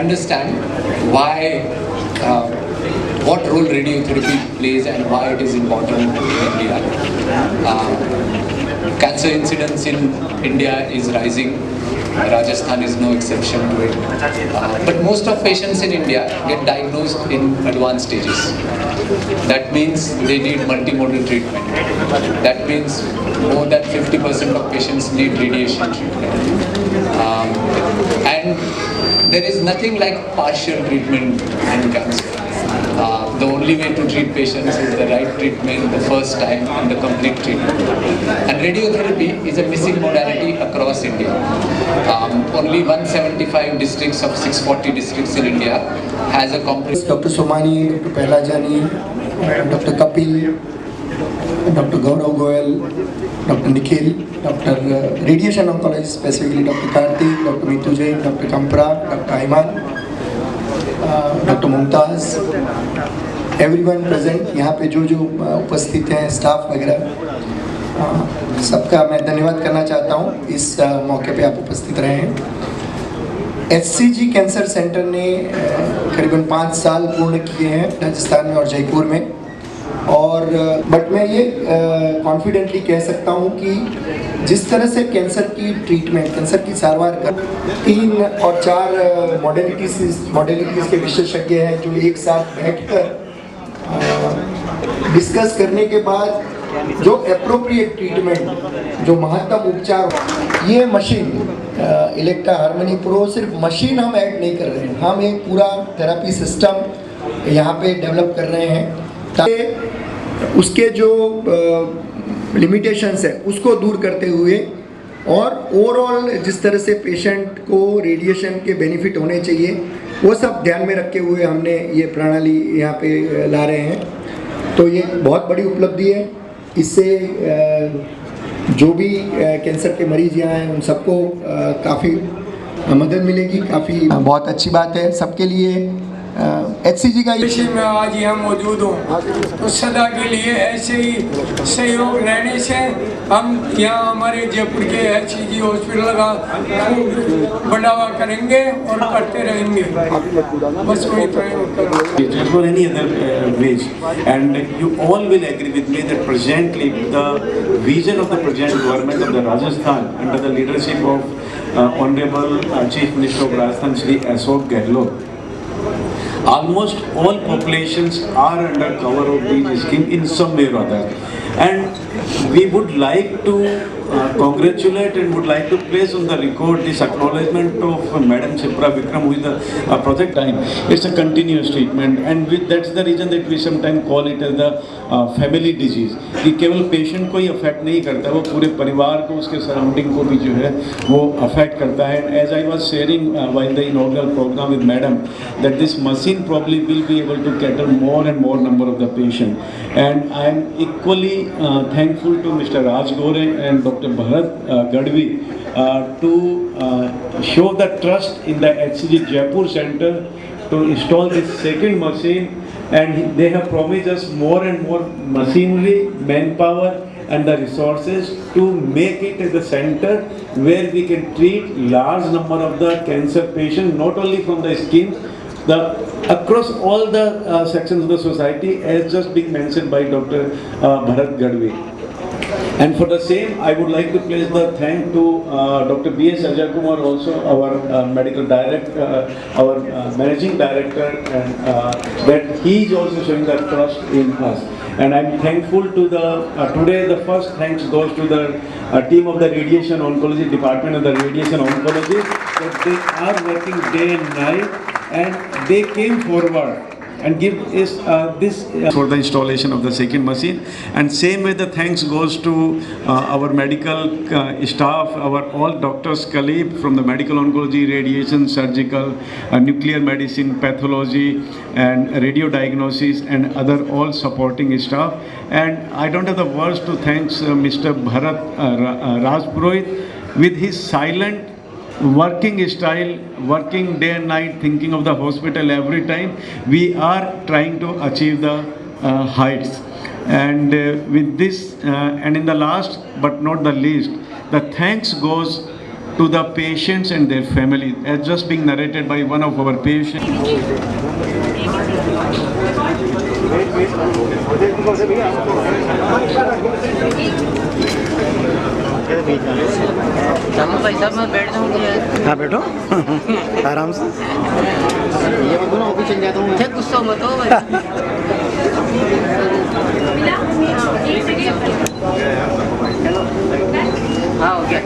understand why, what role radiotherapy plays and why it is important in India. Cancer incidence in India is rising. Rajasthan is no exception to it. But most of patients in India get diagnosed in advanced stages. That means they need multimodal treatment. That means more than 50% of patients need radiation treatment. And there is nothing like partial treatment in cancer. The only way to treat patients is the right treatment, the first time, and the complete treatment. And radiotherapy is a missing modality across India. Only 175 districts of 640 districts in India has a comprehensive. Dr. Somani, Dr. Pehlajani, Dr. Kapil, Dr. Gaurav Goyal, Dr. Nikhil, Dr. Radiation Oncologist, specifically Dr. Karthik, Dr. Mitu Jain, Dr. Kampra, Dr. Ayman, doctor Mumtaz, everyone present, यहाँ पे जो उपस्थित हैं, staff वगैरह, सबका मैं धन्यवाद करना चाहता हूँ इस मौके पे आप उपस्थित रहे हैं। HCG कैंसर सेंटर ने करीबन 5 साल पूर्ण किए हैं राजस्थान में और जयपुर में, और बट मैं ये कॉन्फिडेंटली कह सकता हूँ कि जिस तरह से कैंसर की ट्रीटमेंट, कैंसर की सारवार कर 3 और 4 मॉडलिटीज़ के विशेषज्ञ हैं जो एक साथ बैठकर डिस्कस करने के बाद जो एप्रोप्रिएट ट्रीटमेंट, जो महत्तम उपचार, ये मशीन इलेक्ट्रा हार्मनी प्रो सिर्फ मशीन हम ऐड नहीं कर रहे हैं, हम एक पूरा थेरेपी सिस्टम यहाँ पे डेवलप कर रहे हैं ताकि उसके जो लिमिटेशंस है उसको दूर करते हुए और ओवरऑल जिस तरह से पेशेंट को रेडिएशन के बेनिफिट होने चाहिए वो सब ध्यान में रखते हुए हमने ये प्रणाली यहाँ पे ला रहे हैं। तो ये बहुत बड़ी उपलब्धि है। इससे जो भी कैंसर के मरीज यहाँ हैं उन सबको काफ़ी मदद मिलेगी, काफ़ी बहुत अच्छी बात है सबके लिए। HCG का विषय में आज यहाँ मौजूद हूँ तो सदा के लिए ऐसे ही सहयोग रहने से हम यहाँ हमारे जयपुर के HCG हॉस्पिटल का बढ़ावा करेंगे और करते रहेंगे। बस वही प्रयोग करो। For any other ways, and you all will agree with me that presently the vision of the present government of the Rajasthan under the leadership of Honorable Chief Minister of Rajasthan Shri Ashok Gehlot, almost all populations are under cover of this scheme in some way or other, and we would like to congratulate and would like to place on the record this acknowledgement of Madam Chipra Vikram, who is the project time. It's a continuous treatment, and that's the reason that we sometimes call it as the family disease. कि केवल patient को ही affect नहीं करता, वो पूरे परिवार को, उसके सराउंडिंग को भी जो है वो अफेक्ट करता है. And as I was sharing while the inaugural program with Madam, that this machine probably will be able to cater more and more number of the patient. And I am equally thankful to Mr. Raj Gore and Dr. Bharat Gadvi to show the trust in the HCG Jaipur Center to install this second machine, and they have promised us more and more machinery, manpower and the resources to make it as a center where we can treat large number of the cancer patients, not only from the skin, across all the sections of the society, as just being mentioned by Dr. Bharat Gadvi. And for the same, I would like to place the thank to Dr. B.S. Ajay Kumar, also our medical director, our managing director, and that he is also showing that trust in us. And I'm thankful to today the first thanks goes to the team of the Radiation Oncology Department of the Radiation Oncology, that they are working day and night, and they came forward and give us this for the installation of the second machine. And same way the thanks goes to our medical staff, our all doctors, colleagues from the medical oncology, radiation, surgical, nuclear medicine, pathology and radio diagnosis and other all supporting staff. And I don't have the words to thank Mr. Bharat Rajpurohit with his silent working style, working day and night, thinking of the hospital every time. We are trying to achieve the heights. And with this, and in the last but not the least, the thanks goes to the patients and their family, as just being narrated by one of our patients. चलो भाई साहब मैं बैठ जाऊंगी। हाँ बैठो आराम से। ये मत बोलो ऑफिस चल जाता हूँ। ठीक गुस्सा मत हो भाई। हाँ हो गया।